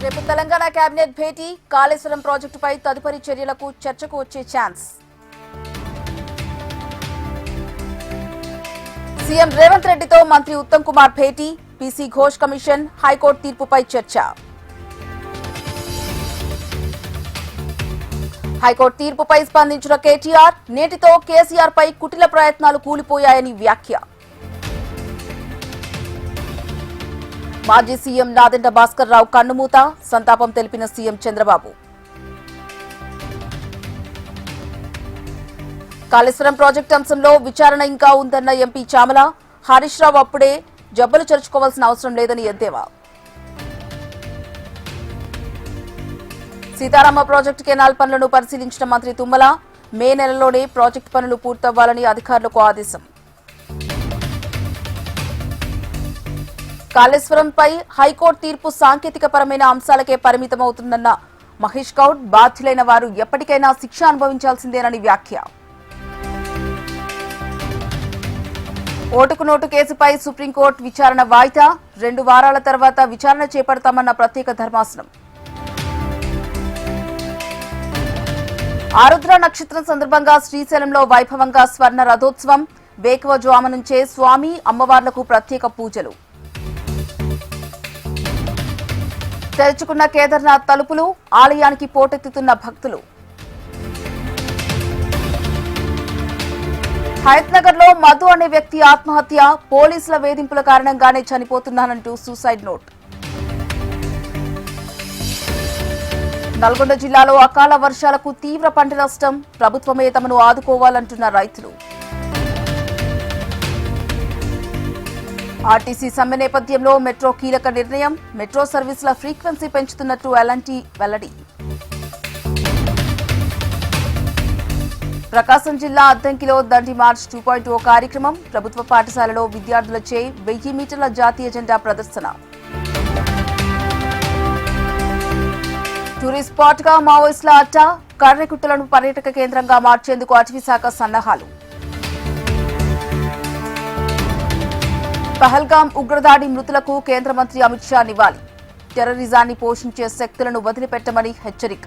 రేపు తెలంగాణ కేబినెట్ భేటీ కాళేశ్వరం ప్రాజెక్టుపై తదుపరి చర్యలకు చర్చకు వచ్చే ఛాన్స్. సీఎం రేవంత్ రెడ్డితో మంత్రి ఉత్తమ్ కుమార్ భేటీ, పీసీ ఘోష్ కమిషన్, హైకోర్టు తీర్పుపై చర్చ. హైకోర్టు తీర్పుపై స్పందించిన కేటీఆర్, నేటితో కేసీఆర్ పై కుటిల ప్రయత్నాలు కూలిపోయాయని వ్యాఖ్య. మాజీ సీఎం నాదెండ్ల భాస్కర్ రావు కన్నుమూత, సంతాపం తెలిపిన సీఎం చంద్రబాబు. కాళేశ్వరం ప్రాజెక్టు అంశంలో విచారణ ఇంకా ఉందన్న ఎంపీ చామల, హరీష్ రావు అప్పుడే జబ్బలు చరుచుకోవాల్సిన అవసరం లేదని ఎద్దేవా. సీతారామ ప్రాజెక్టు కెనాల్ పనులను పరిశీలించిన మంత్రి తుమ్మల, మే నెలలోనే ప్రాజెక్టు పనులు పూర్తవ్వాలని అధికారులకు ఆదేశం. కాళేశ్వరంపై హైకోర్టు తీర్పు సాంకేతికపరమైన అంశాలకే పరిమితమవుతుందన్న మహేష్ గౌడ్, బాధ్యులైన వారు ఎప్పటికైనా శిక్ష అనుభవించాల్సిందేనని వ్యాఖ్య. ఓటుకు నోటు కేసుపై సుప్రీంకోర్టు విచారణ వాయిదా, 2 వారాల తర్వాత విచారణ చేపడతామన్న ప్రత్యేక ధర్మాసనం. ఆరుద్ర నక్షత్రం సందర్భంగా శ్రీశైలంలో వైభవంగా స్వర్ణ రథోత్సవం, వేకువజాము నుంచే స్వామి అమ్మవార్లకు ప్రత్యేక పూజలు. తెరుచుకున్న కేదార్నాథ్ తలుపులు, ఆలయానికి పోటెత్తుతున్న భక్తులు. హయత్నగర్ లో మధు అనే వ్యక్తి ఆత్మహత్య, పోలీసుల వేధింపుల కారణంగానే చనిపోతున్నానంటూ సూసైడ్ నోట్. నల్గొండ జిల్లాలో అకాల వర్షాలకు తీవ్ర పంట నష్టం, ప్రభుత్వమే తమను ఆదుకోవాలంటున్న రైతులు. ఆర్టీసీ సమ్మె నేపథ్యంలో మెట్రో కీలక నిర్ణయం, మెట్రో సర్వీసుల ఫ్రీక్వెన్సీ పెంచుతున్నట్టు ఎల్ఎన్టీ వెల్లడి. ప్రకాశం జిల్లా అద్దంకిలో దండి మార్చ్ 2.0 కార్యక్రమం, ప్రభుత్వ పాఠశాలలో విద్యార్థులచే 1000 మీటర్ల జాతీయ జెండా ప్రదర్శన. టూరిస్ట్ స్పాట్ గా మావోయిస్టుల అడ్డ, కర్రెకుట్టలను పర్యాటక కేంద్రంగా మార్చేందుకు అటవీశాఖ సన్నాహాలు. పహల్గాం ఉగ్రదాడి మృతులకు కేంద్ర మంత్రి అమిత్ షా నివాళి, టెర్రరిజాన్ని పోషించే శక్తులను వదిలిపెట్టమని హెచ్చరిక.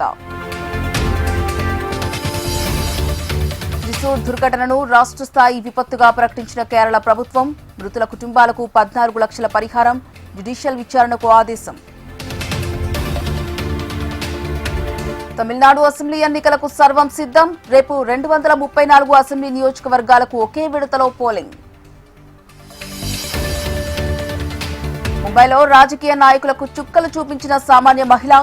త్రిశూర్ దుర్ఘటనను రాష్ట్ర స్థాయి విపత్తుగా ప్రకటించిన కేరళ ప్రభుత్వం, మృతుల కుటుంబాలకు 14 లక్షల పరిహారం, జ్యుడిషియల్ విచారణకు ఆదేశం. తమిళనాడు అసెంబ్లీ ఎన్నికలకు సర్వం సిద్ధం, రేపు 234 అసెంబ్లీ నియోజకవర్గాలకు ఒకే విడతలో పోలింగ్. ముంబైలో రాజకీయ నాయకులకు చుక్కలు చూపించిన సామాన్య మహిళ,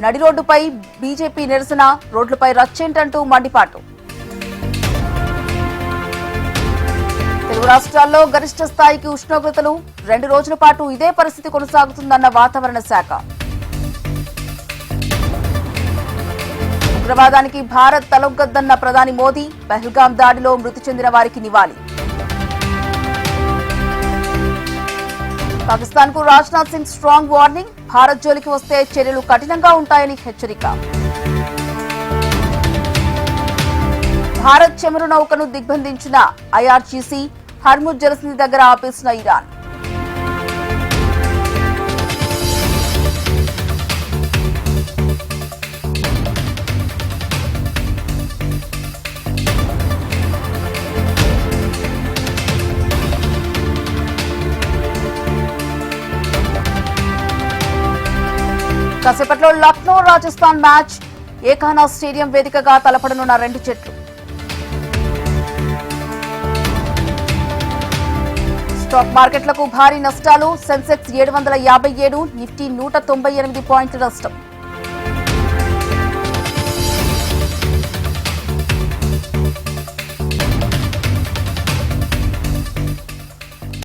నడి రోడ్డుపై బీజేపీ నిరసన, రోడ్లపై రచ్చేంటంటూ మండిపాటు. తెలుగు రాష్ట్రాల్లో గరిష్ట స్థాయికి ఉష్ణోగ్రతలు, 2 రోజుల పాటు ఇదే పరిస్థితి కొనసాగుతుందన్న వాతావరణ శాఖ. ఉగ్రవాదానికి భారత్ తలొగ్గద్దన్న ప్రధాని మోదీ, పహల్గాం దాడిలో మృతి చెందిన వారికి నివాళి. పాకిస్తాన్ కు రాజ్నాథ్ సింగ్ స్ట్రాంగ్ వార్నింగ్, భారత్ జోలికి వస్తే చర్యలు కఠినంగా ఉంటాయని హెచ్చరిక. భారత్ చమురు నౌకను దిగ్బంధించిన ఐఆర్జీసీ, హర్ముజ్ జలసంధి దగ్గర ఆపేసిన ఇరాన్. కాసేపట్లో లక్నో రాజస్థాన్ మ్యాచ్, ఏకానా స్టేడియం వేదికగా తలపడనున్న 2 జట్లు. స్టాక్ మార్కెట్లకు భారీ నష్టాలు, సెన్సెక్స్ 757, నిఫ్టీ 198 పాయింట్ల నష్టం.